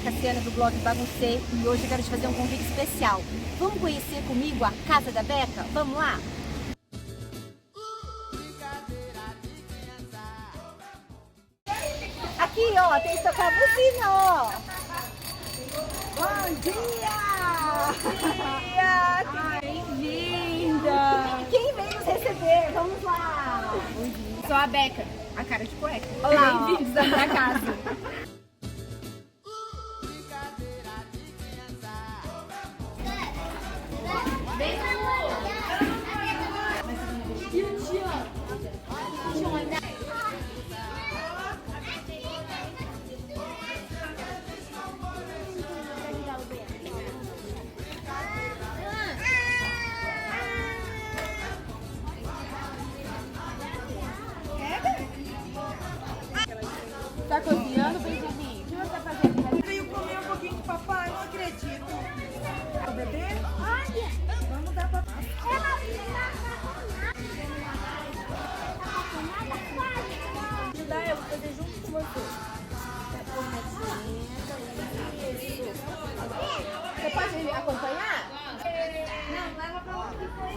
Cassiana do blog Baguncei e hoje eu quero te fazer um convite especial. Vamos conhecer comigo a Casa da Beca? Vamos lá? Aqui, ó, tem que tocar a buzina, ó. Bom dia! Bom dia! Bem-vinda! Quem veio nos receber? Vamos lá! Bom dia. Sou a Beca, a cara de cueca. Olá! Bem-vindos à minha casa. Tá cozinhando, Benjamin? O que você tá fazendo? Veio comer um pouquinho com o papai, não acredito. O bebê? Vamos dar pra... Ajudar, eu vou fazer junto com você. Você pode me acompanhar? Não, leva pra lá que foi.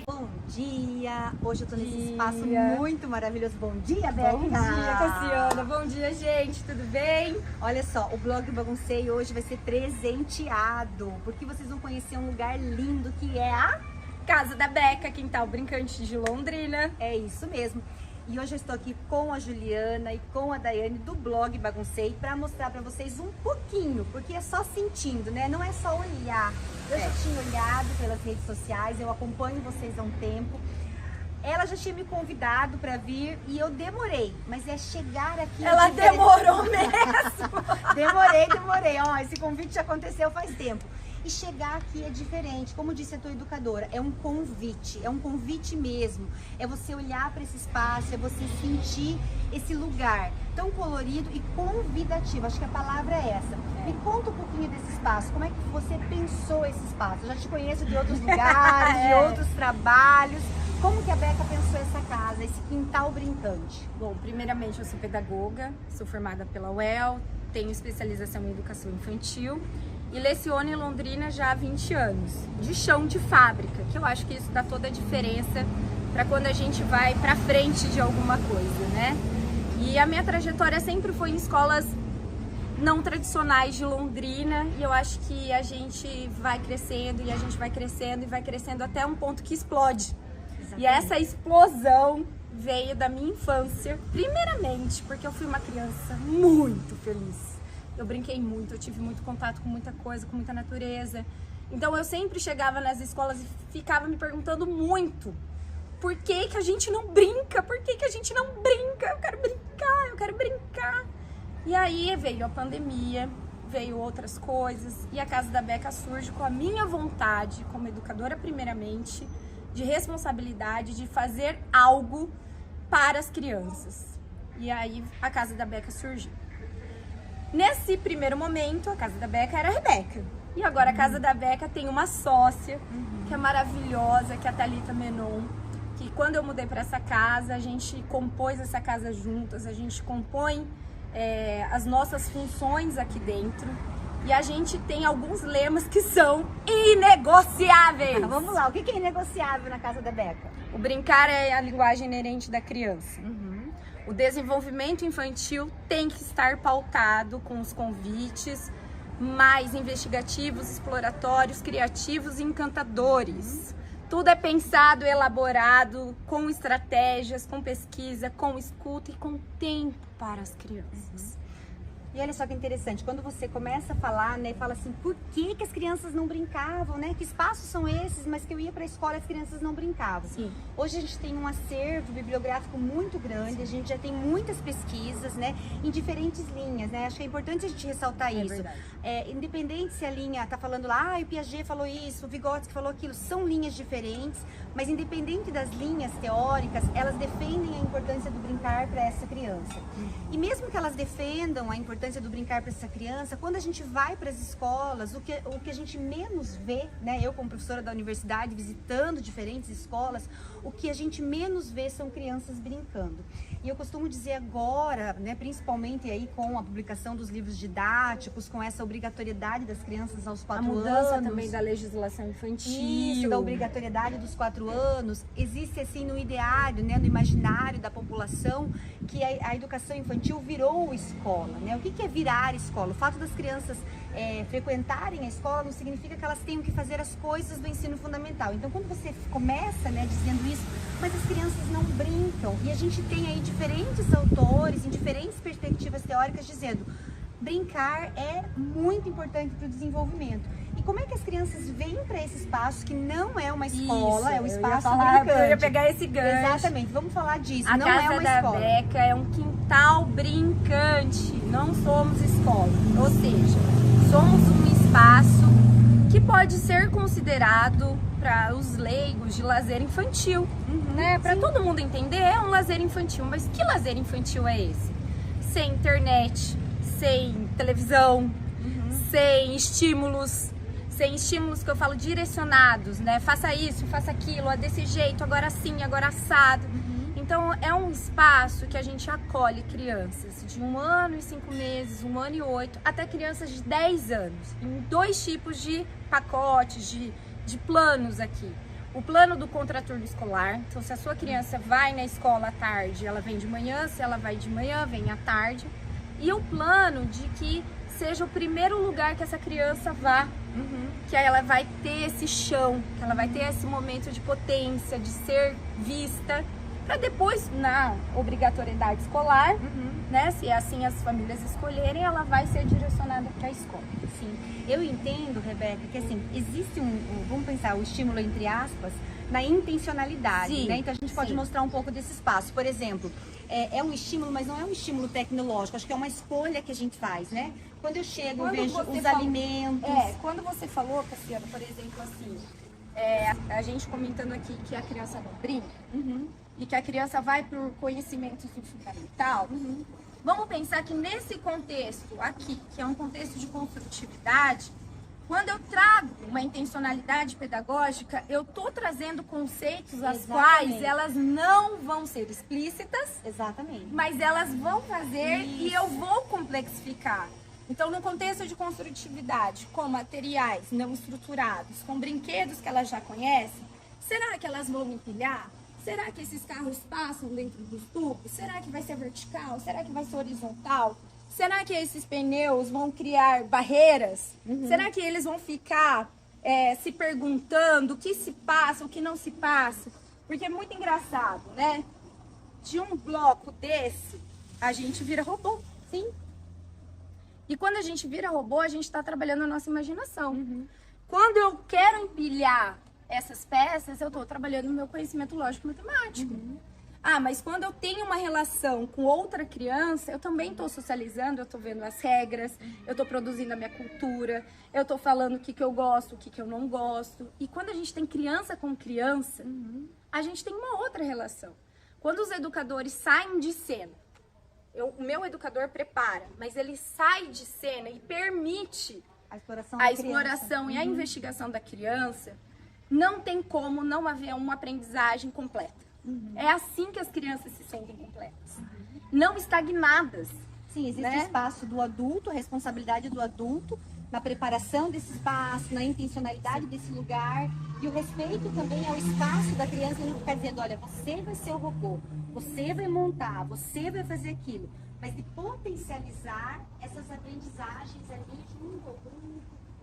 Bom dia! Hoje eu tô nesse espaço muito maravilhoso. Bom dia, Beca! Bom dia, Cassiana. Bom dia, gente. Tudo bem? Olha só, o blog Baguncei hoje vai ser presenteado, porque vocês vão conhecer um lugar lindo que é a... Casa da Beca, Quintal Brincante de Londrina. É isso mesmo. E hoje eu estou aqui com a Juliana e com a Daiane do blog Baguncei para mostrar para vocês um pouquinho, porque é só sentindo, né? Não é só olhar. Eu já tinha olhado pelas redes sociais, eu acompanho vocês há um tempo. Ela já tinha me convidado para vir e eu demorei, mas é chegar aqui... Ela demorou mesmo! Demorei. Ó, esse convite já aconteceu faz tempo. E chegar aqui é diferente, como disse a tua educadora, é um convite mesmo. É você olhar para esse espaço, é você sentir esse lugar tão colorido e convidativo. Acho que a palavra é essa. Me conta um pouquinho desse espaço, como é que você pensou esse espaço? Eu já te conheço de outros lugares, de outros trabalhos. Como que a Beca pensou essa casa, esse quintal brincante? Bom, primeiramente eu sou pedagoga, sou formada pela UEL, tenho especialização em educação infantil e leciono em Londrina já há 20 anos, de chão de fábrica, que eu acho que isso dá toda a diferença para quando a gente vai para frente de alguma coisa, né? E a minha trajetória sempre foi em escolas não tradicionais de Londrina e eu acho que a gente vai crescendo e a gente vai crescendo e vai crescendo até um ponto que explode. Exatamente. E essa explosão veio da minha infância, primeiramente porque eu fui uma criança muito feliz. Eu brinquei muito, eu tive muito contato com muita coisa, com muita natureza. Então eu sempre chegava nas escolas e ficava me perguntando muito por que que a gente não brinca? Por que que a gente não brinca? Eu quero brincar. E aí veio a pandemia, veio outras coisas e a Casa da Beca surge com a minha vontade, como educadora primeiramente, de responsabilidade, de fazer algo para as crianças. E aí a Casa da Beca surgiu. Nesse primeiro momento, a Casa da Beca era a Rebeca. E agora a Casa da Beca tem uma sócia, que é maravilhosa, que é a Thalita Menon. Que quando eu mudei para essa casa, a gente compôs essa casa juntas, a gente compõe as nossas funções aqui dentro. E a gente tem alguns lemas que são inegociáveis. Vamos lá, o que é inegociável na Casa da Beca? O brincar é a linguagem inerente da criança. O desenvolvimento infantil tem que estar pautado com os convites mais investigativos, exploratórios, criativos e encantadores. Tudo é pensado, elaborado, com estratégias, com pesquisa, com escuta e com tempo para as crianças. E olha só que interessante, quando você começa a falar, né, fala assim, por que que as crianças não brincavam, né? Que espaços são esses, mas que eu ia para a escola e as crianças não brincavam. Sim. Hoje a gente tem um acervo bibliográfico muito grande, a gente já tem muitas pesquisas, né, em diferentes linhas, né? Acho que é importante a gente ressaltar isso. Verdade. Independente se a linha tá falando lá, o Piaget falou isso, o Vygotsky falou aquilo, são linhas diferentes, mas independente das linhas teóricas, elas defendem a importância do brincar para essa criança. E mesmo que elas defendam a importância importância do brincar para essa criança, quando a gente vai para as escolas, o que a gente menos vê, né? Eu como professora da universidade, visitando diferentes escolas, o que a gente menos vê são crianças brincando. E eu costumo dizer agora, né, principalmente aí com a publicação dos livros didáticos, com essa obrigatoriedade das crianças aos 4 anos. A mudança também da legislação infantil. Isso, da obrigatoriedade dos 4 anos. Existe assim no ideário, né, no imaginário da população, que a educação infantil virou escola, né? O que é virar escola? O fato das crianças frequentarem a escola não significa que elas tenham que fazer as coisas do ensino fundamental. Então, quando você começa, né, dizendo isso, mas as crianças não brincam, e a gente tem aí diferentes autores, em diferentes perspectivas teóricas, dizendo brincar é muito importante para o desenvolvimento. E como é que as crianças vêm para esse espaço que não é uma escola, é um espaço brincante? Eu ia pegar esse gancho. Exatamente, vamos falar disso. A não Casa é uma da escola. Beca é um quintal brincante, não somos escola. Ou seja, somos um espaço que pode ser considerado para os leigos de lazer infantil, né? Para todo mundo entender, é um lazer infantil. Mas que lazer infantil é esse? Sem internet, sem televisão, sem estímulos que eu falo direcionados, né? Faça isso, faça aquilo, é desse jeito, agora sim, agora assado. Então é um espaço que a gente acolhe crianças de 1 ano e 5 meses, 1 ano e 8, até crianças de 10 anos, em 2 tipos de pacotes, de planos aqui. O plano do contraturno escolar, então se a sua criança vai na escola à tarde, ela vem de manhã, se ela vai de manhã, vem à tarde. E o plano de que seja o primeiro lugar que essa criança vá, que aí ela vai ter esse chão, que ela vai ter esse momento de potência, de ser vista, para depois, na obrigatoriedade escolar, né, se assim as famílias escolherem, ela vai ser direcionada para a escola. Sim, eu entendo, Rebeca, que assim, existe vamos pensar, o estímulo entre aspas, na intencionalidade, Sim, né? Então a gente pode mostrar um pouco desse espaço. Por exemplo, é um estímulo, mas não é um estímulo tecnológico, acho que é uma escolha que a gente faz, né? Quando eu chego, eu vejo os alimentos. Quando você falou, Cassiana, por exemplo, assim, a gente comentando aqui que a criança não brinca, e que a criança vai por conhecimentos do fundamental, vamos pensar que nesse contexto aqui, que é um contexto de construtividade, quando eu trago uma intencionalidade pedagógica, eu estou trazendo conceitos as quais elas não vão ser explícitas, mas elas vão fazer e eu vou complexificar. Então, no contexto de construtividade, com materiais não estruturados, com brinquedos que elas já conhecem, será que elas vão empilhar? Será que esses carros passam dentro dos tubos? Será que vai ser vertical? Será que vai ser horizontal? Será que esses pneus vão criar barreiras? Será que eles vão ficar se perguntando o que se passa, o que não se passa? Porque é muito engraçado, né? De um bloco desse, a gente vira robô. Sim. E quando a gente vira robô, a gente está trabalhando a nossa imaginação. Quando eu quero empilhar essas peças, eu estou trabalhando o meu conhecimento lógico-matemático. Ah, mas quando eu tenho uma relação com outra criança, eu também estou socializando, eu estou vendo as regras, eu estou produzindo a minha cultura, eu estou falando o que eu gosto, o que eu não gosto. E quando a gente tem criança com criança, a gente tem uma outra relação. Quando os educadores saem de cena, o meu educador prepara, mas ele sai de cena e permite a exploração e a investigação da criança, não tem como não haver uma aprendizagem completa. É assim que as crianças se sentem completas. Não estagnadas. Sim, existe espaço do adulto, a responsabilidade do adulto na preparação desse espaço, na intencionalidade desse lugar e o respeito também ao espaço da criança, não ficar dizendo, olha, você vai ser o robô, você vai montar, você vai fazer aquilo, mas de potencializar essas aprendizagens ali junto ao grupo,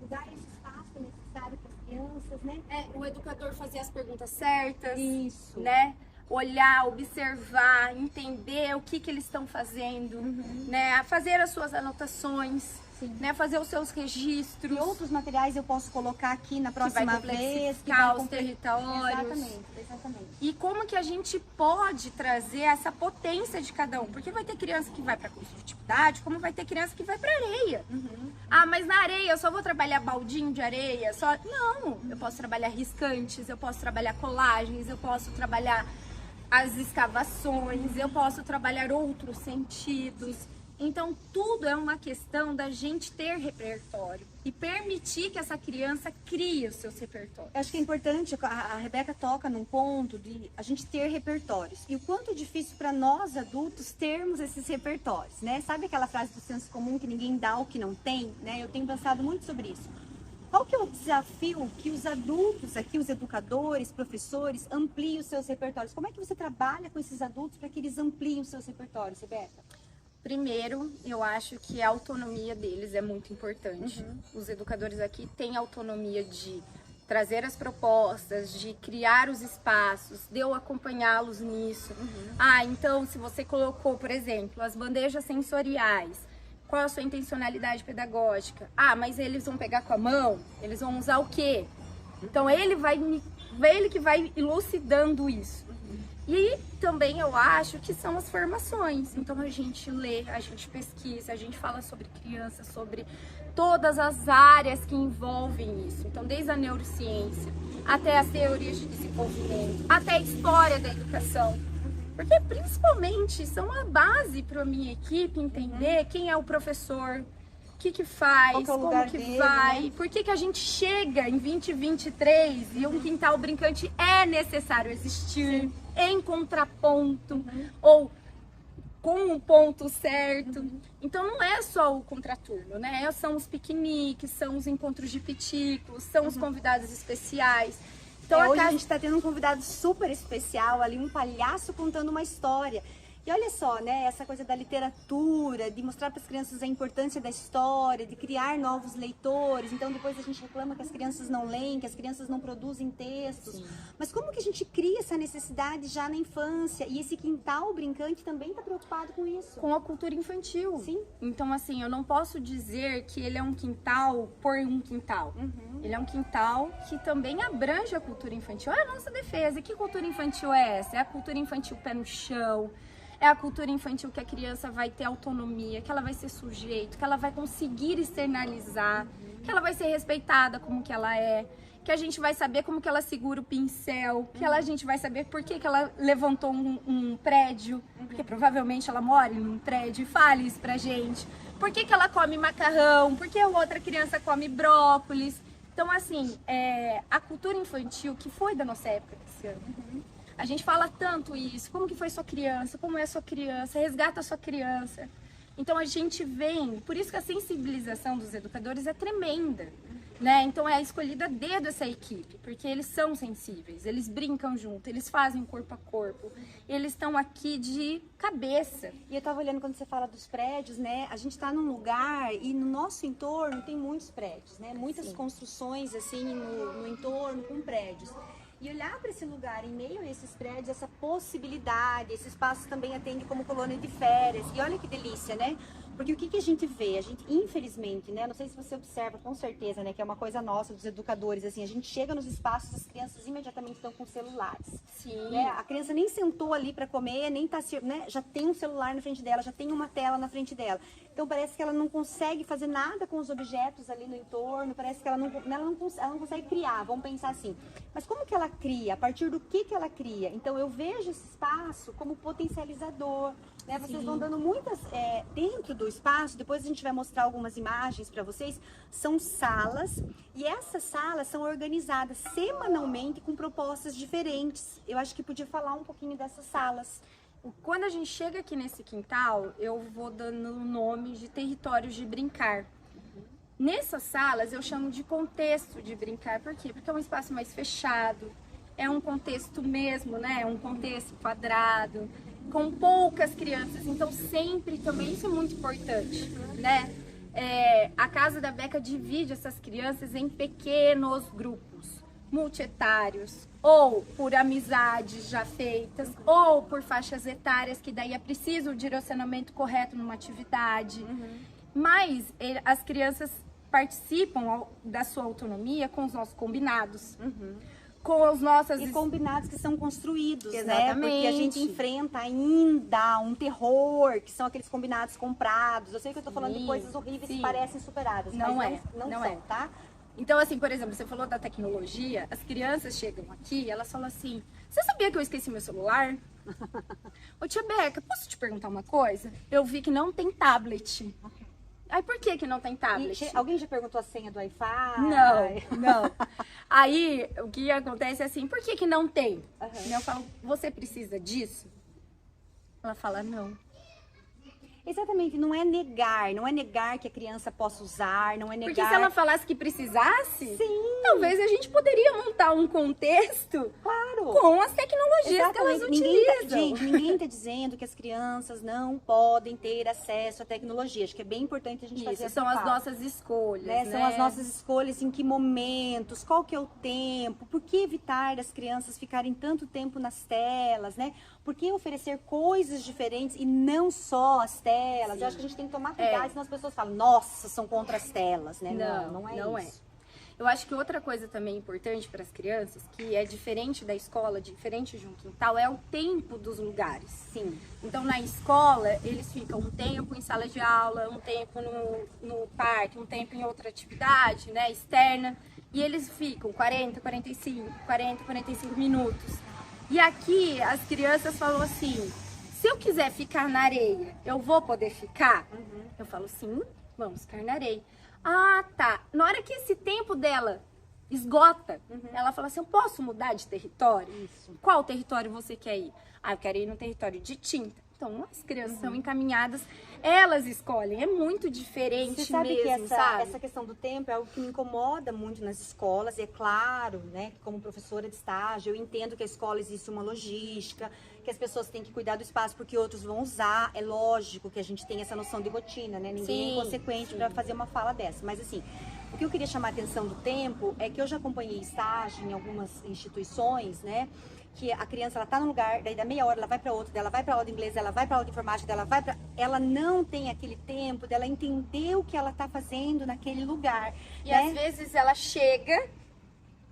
dar esse espaço necessário para as crianças, né? O educador fazer as perguntas certas, isso, né? Olhar, observar, entender o que eles estão fazendo, né? Fazer as suas anotações, né? Fazer os seus registros. E outros materiais eu posso colocar aqui na próxima vez. Que vai os territórios. Exatamente. E como que a gente pode trazer essa potência de cada um? Porque vai ter criança que vai para construtividade, como vai ter criança que vai para areia. Ah, mas na areia eu só vou trabalhar baldinho de areia? Não, eu posso trabalhar riscantes, eu posso trabalhar colagens, eu posso trabalhar as escavações, eu posso trabalhar outros sentidos. Então, tudo é uma questão da gente ter repertório e permitir que essa criança crie os seus repertórios. Eu acho que é importante, a Rebeca toca num ponto de a gente ter repertórios. E o quanto é difícil para nós adultos termos esses repertórios, né? Sabe aquela frase do senso comum que ninguém dá o que não tem, né? Eu tenho pensado muito sobre isso. Qual que é o desafio que os adultos aqui, os educadores, professores, ampliem os seus repertórios? Como é que você trabalha com esses adultos para que eles ampliem os seus repertórios, Rebeca? Primeiro, eu acho que a autonomia deles é muito importante. Os educadores aqui têm autonomia de trazer as propostas, de criar os espaços, de eu acompanhá-los nisso. Então, se você colocou, por exemplo, as bandejas sensoriais, qual a sua intencionalidade pedagógica? Mas eles vão pegar com a mão? Eles vão usar o quê? Então, ele que vai elucidando isso. E também eu acho que são as formações. Então a gente lê, a gente pesquisa, a gente fala sobre criança, sobre todas as áreas que envolvem isso. Então desde a neurociência, até as teorias de desenvolvimento, até a história da educação. Porque principalmente são a base para a minha equipe entender quem é o professor, o que faz, como que dele, vai, né? por que a gente chega em 2023 e um quintal brincante é necessário existir em contraponto ou com um ponto certo. Então não é só o contraturno, né? São os piqueniques, são os encontros de piticos, são os convidados especiais. Então Hoje a gente está tendo um convidado super especial ali, um palhaço contando uma história. E olha só, né, essa coisa da literatura, de mostrar para as crianças a importância da história, de criar novos leitores. Então depois a gente reclama que as crianças não leem, que as crianças não produzem textos. Sim. Mas como que a gente cria essa necessidade já na infância? E esse quintal brincante também está preocupado com isso. Com a cultura infantil. Sim. Então assim, eu não posso dizer que ele é um quintal por um quintal. Ele é um quintal que também abrange a cultura infantil. É a nossa defesa. E que cultura infantil é essa? É a cultura infantil pé no chão. É a cultura infantil que a criança vai ter autonomia, que ela vai ser sujeito, que ela vai conseguir externalizar, que ela vai ser respeitada como que ela é, que a gente vai saber como que ela segura o pincel, que a gente vai saber por que ela levantou um prédio, porque provavelmente ela mora em um prédio, e fale isso pra gente. Por que ela come macarrão, por que a outra criança come brócolis. Então, assim, a cultura infantil, que foi da nossa época, Cristiano, a gente fala tanto isso, como que foi sua criança, como é sua criança, resgata a sua criança. Então a gente vem, por isso que a sensibilização dos educadores é tremenda, né? Então é escolhida a dedo essa equipe, porque eles são sensíveis, eles brincam junto, eles fazem corpo a corpo, eles estão aqui de cabeça. E eu tava olhando quando você fala dos prédios, né? A gente tá num lugar e no nosso entorno tem muitos prédios, né? Muitas construções assim no entorno com prédios. E olhar para esse lugar, em meio a esses prédios, essa possibilidade, esse espaço também atende como colônia de férias. E olha que delícia, né? Porque o que a gente vê? A gente, infelizmente, né? Não sei se você observa, com certeza, né? Que é uma coisa nossa, dos educadores, assim. A gente chega nos espaços, as crianças imediatamente estão com celulares. Sim. Né? A criança nem sentou ali para comer, nem tá, né? Já tem um celular na frente dela, já tem uma tela na frente dela. Então parece que ela não consegue fazer nada com os objetos ali no entorno, parece que ela não consegue criar, vamos pensar assim. Mas como que ela cria? A partir do que ela cria? Então eu vejo esse espaço como potencializador, né? Vocês vão dando muitas, dentro do espaço, depois a gente vai mostrar algumas imagens para vocês, são salas, e essas salas são organizadas semanalmente com propostas diferentes. Eu acho que podia falar um pouquinho dessas salas. Quando a gente chega aqui nesse quintal, eu vou dando o nome de territórios de brincar. Nessas salas eu chamo de contexto de brincar, por quê? Porque é um espaço mais fechado, é um contexto mesmo, né? É um contexto quadrado, com poucas crianças, então sempre também isso é muito importante, né? A Casa da Beca divide essas crianças em pequenos grupos, multietários, ou por amizades já feitas, ou por faixas etárias, que daí é preciso o direcionamento correto numa atividade. Mas as crianças participam da sua autonomia com os nossos combinados. Com as nossas... E combinados que são construídos, Exatamente. né? Porque a gente enfrenta ainda um terror, que são aqueles combinados comprados. Eu sei que eu tô falando de coisas horríveis que parecem superadas, não mas não são, é. tá? Então, assim, por exemplo, você falou da tecnologia, as crianças chegam aqui e elas falam assim, você sabia que eu esqueci meu celular? Ô tia Beca, posso te perguntar uma coisa? Eu vi que não tem tablet. Aí por que não tem tablet? Alguém já perguntou a senha do Wi-Fi? Não. Aí o que acontece é assim, por que não tem? Eu falo, você precisa disso? Ela fala, não. Exatamente, não é negar que a criança possa usar, não é negar... Porque se ela falasse que precisasse, Sim. talvez a gente poderia montar um contexto Claro. com as tecnologias que elas utilizam. Ninguém tá dizendo que as crianças não podem ter acesso à tecnologia. Acho que é bem importante a gente fazer essa são as fala, nossas escolhas, né? São as nossas escolhas, em que momentos, qual que é o tempo, por que evitar as crianças ficarem tanto tempo nas telas, né? Por que oferecer coisas diferentes e não só as telas? Eu acho que a gente tem que tomar cuidado, senão as pessoas falam, nossa, são contra as telas, né? Não é isso. Eu acho que outra coisa também importante para as crianças, que é diferente da escola, diferente de um quintal, é o tempo dos lugares. Sim. Então, na escola, eles ficam um tempo em sala de aula, um tempo no parque, um tempo em outra atividade, né, externa. E eles ficam 40, 45 minutos. E aqui, as crianças falam assim, se eu quiser ficar na areia, eu vou poder ficar? Eu falo, sim, vamos ficar na areia. Ah, tá. Na hora que esse tempo dela esgota, ela fala assim, eu posso mudar de território? Isso. Qual território você quer ir? Ah, eu quero ir no território de tinta. Então, as crianças são encaminhadas, elas escolhem. É muito diferente Você sabe mesmo, que sabe? essa questão do tempo é algo que me incomoda muito nas escolas. E é claro, né, que como professora de estágio, eu entendo que a escola existe uma logística, que as pessoas têm que cuidar do espaço porque outros vão usar. É lógico que a gente tem essa noção de rotina, né? Ninguém é inconsequente para fazer uma fala dessa. Mas assim, o que eu queria chamar a atenção do tempo é que eu já acompanhei estágio em algumas instituições, né? Que a criança, ela tá num lugar, daí da meia hora ela vai para outro, ela vai para aula de inglês, ela vai para aula de informática, ela não tem aquele tempo dela entender o que ela tá fazendo naquele lugar. E né? às vezes ela chega,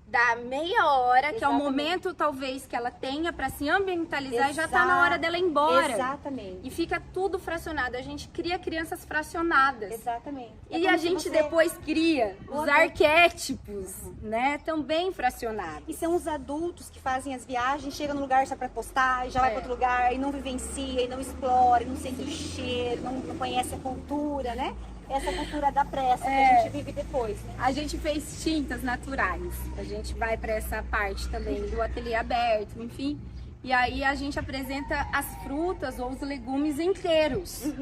dá meia hora, que é o momento talvez que ela tenha para se ambientalizar e já tá na hora dela ir embora. Exatamente. E fica tudo fracionado. A gente cria crianças fracionadas. Exatamente. E a gente depois cria os arquétipos, né? Também fracionados. E são os adultos que fazem as viagens, chegam no lugar só para postar, e já vai para outro lugar, e não vivencia, e não explora, e não sente o cheiro, não conhece a cultura, né? Essa cultura da pressa que a gente vive depois, né? A gente fez tintas naturais. A gente vai para essa parte também do ateliê aberto, enfim. E aí a gente apresenta as frutas ou os legumes inteiros.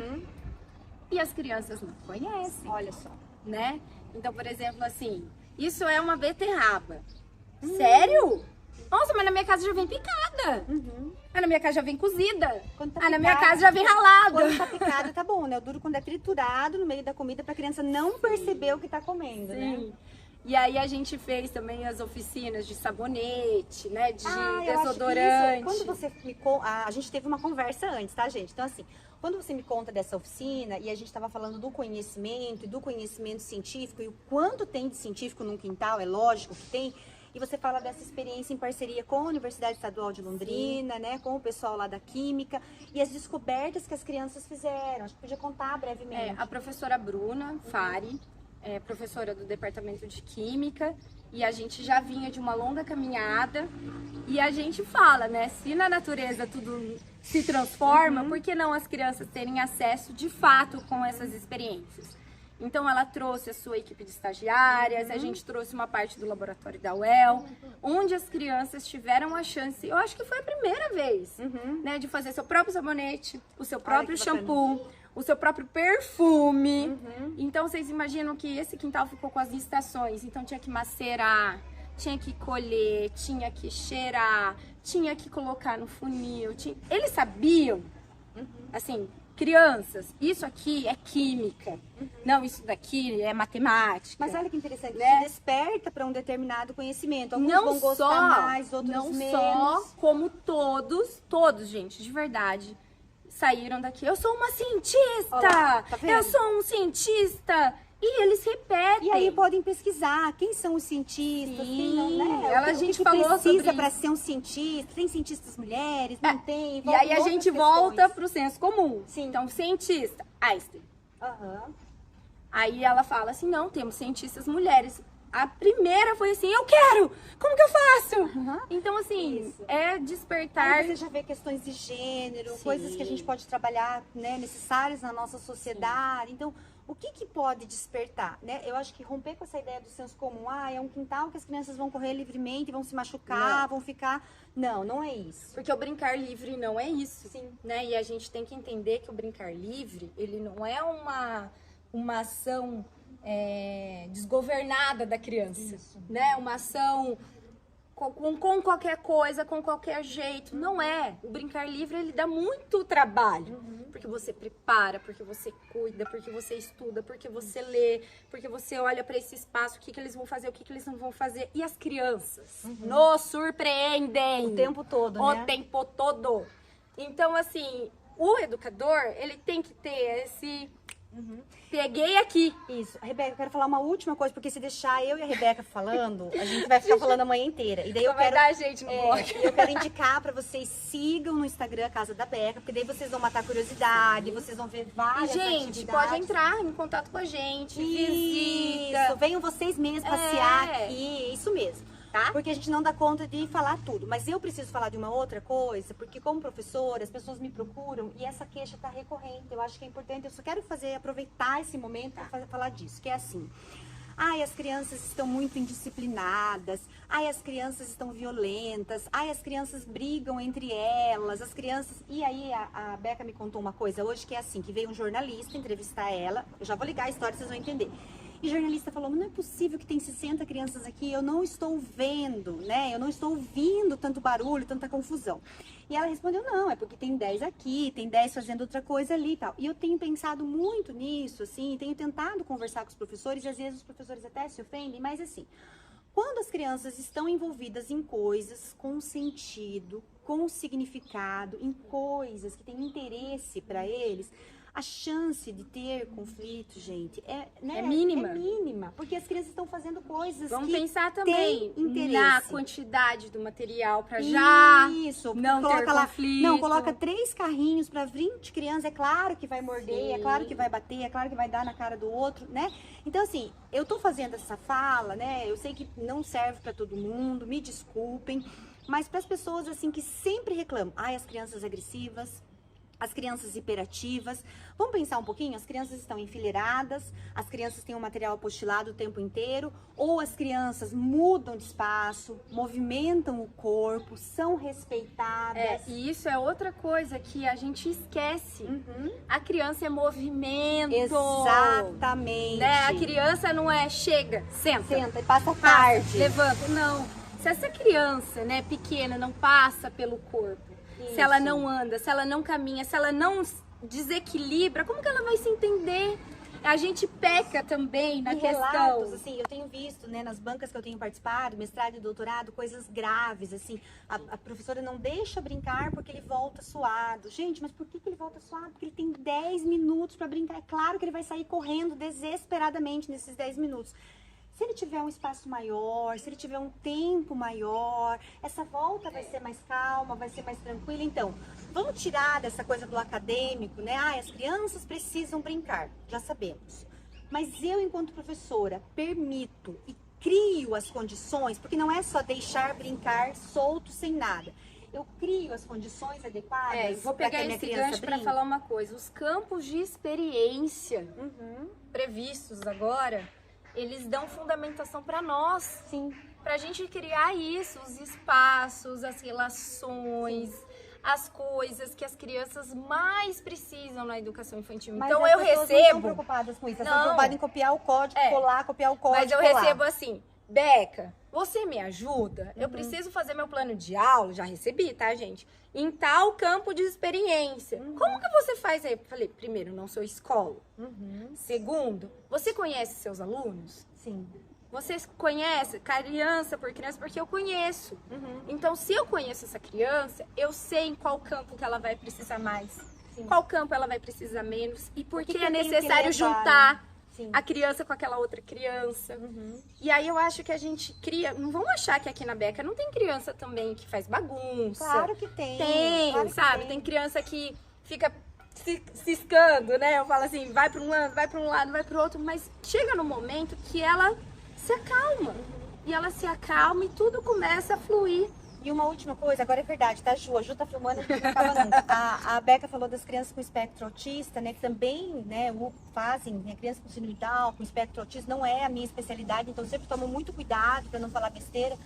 E as crianças não conhecem. Olha só. Né? Então, por exemplo, assim, isso é uma beterraba. Sério? Nossa, mas na minha casa já vem picada. Ah, na minha casa já vem cozida. Tá na minha casa já vem ralada. Quando tá picado, tá bom, né? O duro quando é triturado no meio da comida pra criança não perceber o que tá comendo, né? E aí a gente fez também as oficinas de sabonete, né? De eu desodorante. Quando você me a gente teve uma conversa antes, tá, gente? Então, assim, quando você me conta dessa oficina e a gente tava falando do conhecimento e do conhecimento científico e o quanto tem de científico num quintal, é lógico que tem. E você fala dessa experiência em parceria com a Universidade Estadual de Londrina, né? Com o pessoal lá da Química e as descobertas que as crianças fizeram. Acho que podia contar brevemente. A professora Bruna Fari, professora do Departamento de Química, e a gente já vinha de uma longa caminhada e a gente fala, né? Se na natureza tudo se transforma, por que não as crianças terem acesso de fato com essas experiências? Então ela trouxe a sua equipe de estagiárias, a gente trouxe uma parte do laboratório da UEL, onde as crianças tiveram a chance, eu acho que foi a primeira vez, né, de fazer seu próprio sabonete, o seu próprio shampoo, o seu próprio perfume. Então vocês imaginam que esse quintal ficou com as estações, então tinha que macerar, tinha que colher, tinha que cheirar, tinha que colocar no funil, eles sabiam, assim, crianças, isso aqui é química, não, isso daqui é matemática. Mas olha que interessante, né? Você desperta para um determinado conhecimento. Alguns vão gostar mais, outros não menos. Não só, como todos, gente, de verdade, saíram daqui. Eu sou uma cientista! Olá, tá vendo? Eu sou um cientista! E eles repetem. E aí podem pesquisar quem são os cientistas, quem não, né? A gente falou precisa para ser um cientista. Tem cientistas mulheres, não tem. E aí a gente volta pro senso comum. Sim. Então, cientista, Einstein. Aham. Aí ela fala assim, não, temos cientistas mulheres. a primeira foi assim, eu quero! Como que eu faço? Então, assim, é despertar... Aí você já vê questões de gênero, coisas que a gente pode trabalhar, né, necessárias na nossa sociedade. Então, o que pode despertar, né? Eu acho que romper com essa ideia do senso comum, é um quintal que as crianças vão correr livremente, vão se machucar, vão ficar... Não, não é isso. Porque o brincar livre não é isso. Sim. Né? E a gente tem que entender que o brincar livre, ele não é uma ação desgovernada da criança. Né? Uma ação com qualquer coisa, com qualquer jeito. Não é. O brincar livre, ele dá muito trabalho. Porque você prepara, porque você cuida, porque você estuda, porque você lê, porque você olha para esse espaço, o que eles vão fazer, o que eles não vão fazer. E as crianças nos surpreendem. O tempo todo, né? O tempo todo. Então, assim, o educador, ele tem que ter esse... Peguei aqui. Isso. Rebeca, eu quero falar uma última coisa, porque se deixar eu e a Rebeca falando, a gente vai ficar falando a manhã inteira. E daí eu quero... dar gente no blog. Eu quero indicar pra vocês, sigam no Instagram a Casa da Beca, porque daí vocês vão matar a curiosidade, vocês vão ver várias Gente, atividades. pode entrar em contato com a gente, Isso, visita. venham vocês mesmos passear aqui, isso mesmo. Tá? Porque a gente não dá conta de falar tudo. Mas eu preciso falar de uma outra coisa, porque como professora, as pessoas me procuram e essa queixa está recorrente. Eu acho que é importante, eu só quero aproveitar esse momento para falar disso, que é assim. As crianças estão muito indisciplinadas, as crianças estão violentas, as crianças brigam entre elas, as crianças... E aí a Beca me contou uma coisa hoje que é assim, que veio um jornalista entrevistar ela, eu já vou ligar a história, vocês vão entender. E o jornalista falou, mas não é possível que tem 60 crianças aqui, eu não estou vendo, né? Eu não estou ouvindo tanto barulho, tanta confusão. E ela respondeu, não, é porque tem 10 aqui, tem 10 fazendo outra coisa ali e tal. E eu tenho pensado muito nisso, assim, tenho tentado conversar com os professores, e às vezes os professores até se ofendem, mas assim, quando as crianças estão envolvidas em coisas com sentido, com significado, em coisas que têm interesse para eles... A chance de ter conflito, gente, é mínima. É mínima, porque as crianças estão fazendo coisas Vamos que pensar também têm interesse. na quantidade do material para já não ter conflito. Não, coloca 3 carrinhos para 20 crianças, é claro que vai morder, é claro que vai bater, é claro que vai dar na cara do outro, né? Então, assim, eu tô fazendo essa fala, né? Eu sei que não serve para todo mundo, me desculpem, mas para as pessoas, assim, que sempre reclamam, as crianças agressivas, as crianças hiperativas, vamos pensar um pouquinho? As crianças estão enfileiradas, as crianças têm o material apostilado o tempo inteiro, ou as crianças mudam de espaço, movimentam o corpo, são respeitadas. E isso é outra coisa que a gente esquece. A criança é movimento. Exatamente. Né? A criança não é chega, senta e passa tarde. Levanta. Não. Se essa criança, né, pequena, não passa pelo corpo, se ela não anda, se ela não caminha, se ela não desequilibra, como que ela vai se entender? A gente peca também na questão. Relatos, assim, eu tenho visto, né, nas bancas que eu tenho participado, mestrado e doutorado, coisas graves, assim, a professora não deixa brincar porque ele volta suado. Gente, mas por que ele volta suado? Porque ele tem 10 minutos para brincar. É claro que ele vai sair correndo desesperadamente nesses 10 minutos. Se ele tiver um espaço maior, se ele tiver um tempo maior, essa volta vai ser mais calma, vai ser mais tranquila. Então, vamos tirar dessa coisa do acadêmico, né? As crianças precisam brincar, já sabemos. Mas eu, enquanto professora, permito e crio as condições, porque não é só deixar brincar solto, sem nada. Eu crio as condições adequadas. Vou pegar esse gancho para falar uma coisa. Os campos de experiência previstos agora... Eles dão fundamentação para nós, sim, para a gente criar isso, os espaços, as relações, as coisas que as crianças mais precisam na educação infantil. Mas então eu recebo. Não estão preocupadas com isso, elas estão preocupadas em copiar o código, copiar o código. Mas eu recebo assim, Beca, você me ajuda? Eu preciso fazer meu plano de aula, já recebi, tá, gente? Em tal campo de experiência. Como que você faz aí? Eu falei, primeiro, não sou escola. Segundo, você conhece seus alunos? Sim. Você conhece criança por criança? Porque eu conheço. Então, se eu conheço essa criança, eu sei em qual campo que ela vai precisar mais. Sim. Qual campo ela vai precisar menos. E por que é necessário juntar a criança com aquela outra criança. E aí eu acho que a gente cria... Não vamos achar que aqui na Beca não tem criança também que faz bagunça. Claro que tem. Tem, claro sabe? Tem criança que fica ciscando, né? Eu falo assim, vai para um lado, vai para o outro. Mas chega no momento que ela se acalma. e ela se acalma e tudo começa a fluir. E uma última coisa, agora é verdade, tá, Ju? A Ju tá filmando, a gente não acaba nunca. A Beca falou das crianças com espectro autista, né, que também, né, fazem, né, criança com síndrome Down, com espectro autista, não é a minha especialidade, então eu sempre tomo muito cuidado para não falar besteira.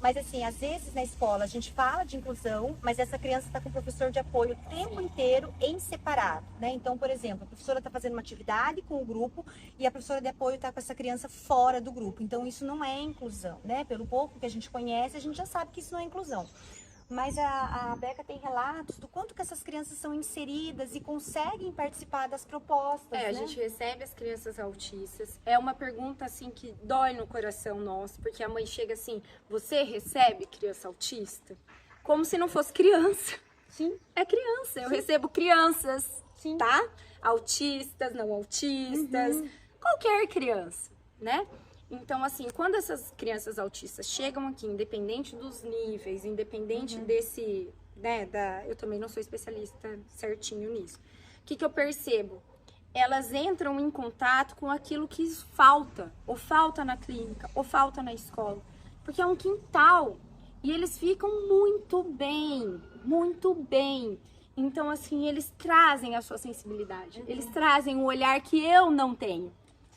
Mas assim, às vezes na escola a gente fala de inclusão, mas essa criança está com o professor de apoio o tempo inteiro em separado, né? Então, por exemplo, a professora está fazendo uma atividade com o grupo e a professora de apoio está com essa criança fora do grupo. Então, isso não é inclusão, né? Pelo pouco que a gente conhece, a gente já sabe que isso não é inclusão. Mas a Beca tem relatos do quanto que essas crianças são inseridas e conseguem participar das propostas, né? A gente recebe as crianças autistas. É uma pergunta, assim, que dói no coração nosso, porque a mãe chega assim, você recebe criança autista? Como se não fosse criança. Sim. É criança. Eu recebo crianças, Sim. tá? Autistas, não autistas, qualquer criança, né? Então, assim, quando essas crianças autistas chegam aqui, independente dos níveis, independente desse, né, eu também não sou especialista certinho nisso. O que eu percebo? Elas entram em contato com aquilo que falta, ou falta na clínica, ou falta na escola. Porque é um quintal, e eles ficam muito bem, muito bem. Então, assim, eles trazem a sua sensibilidade, eles trazem o olhar que eu não tenho.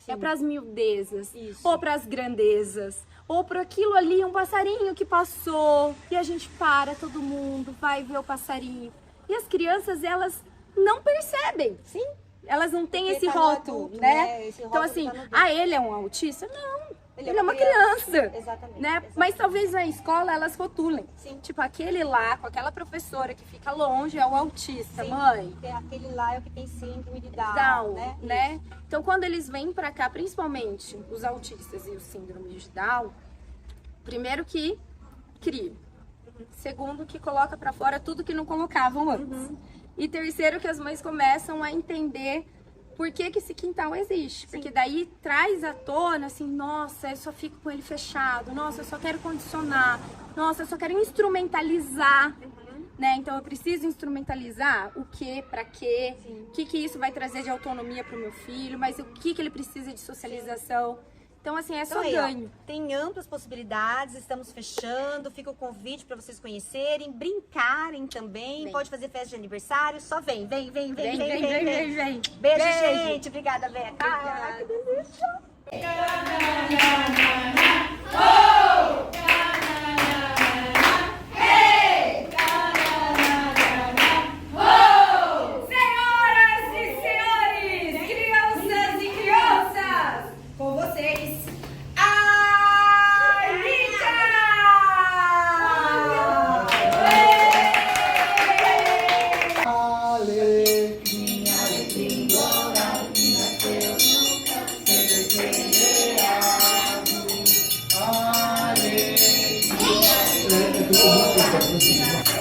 É para as miudezas, ou para as grandezas, ou para aquilo ali, um passarinho que passou, e a gente para, todo mundo vai ver o passarinho. E as crianças, elas não percebem. Sim. Elas não têm Porque esse tá no rótulo, adulto, né? Esse Então, rótulo assim, tá no adulto. ele é um autista? Não. Ele Ele é uma criança, Exatamente, né? exatamente. Mas talvez na escola elas rotulem. Sim. Tipo, aquele lá, com aquela professora que fica longe, é o autista, Sim, mãe. tem aquele lá é o que tem síndrome de Down, Down, né? né? Então, quando eles vêm pra cá, principalmente os autistas e os síndromes de Down, primeiro que cria. Segundo que coloca pra fora tudo que não colocavam antes. E terceiro que as mães começam a entender por que esse quintal existe. Porque daí traz à tona, assim, nossa, eu só fico com ele fechado, nossa, eu só quero condicionar, nossa, eu só quero instrumentalizar, né? Então eu preciso instrumentalizar o que, pra quê, o que isso vai trazer de autonomia pro meu filho, mas o que ele precisa de socialização. Então, assim, é só Então, aí, ganho. ó, tem amplas possibilidades, estamos fechando, fica o convite para vocês conhecerem, brincarem também, Vem. pode fazer festa de aniversário, só vem. Vem. Beijo, gente, obrigada, Beca. Ah, que delícia. Senhoras e senhores, crianças e crianças, com vocês, a Lídia! Alegria, alegria, oral que nasceu no campo, semeado. Alegria, alegria.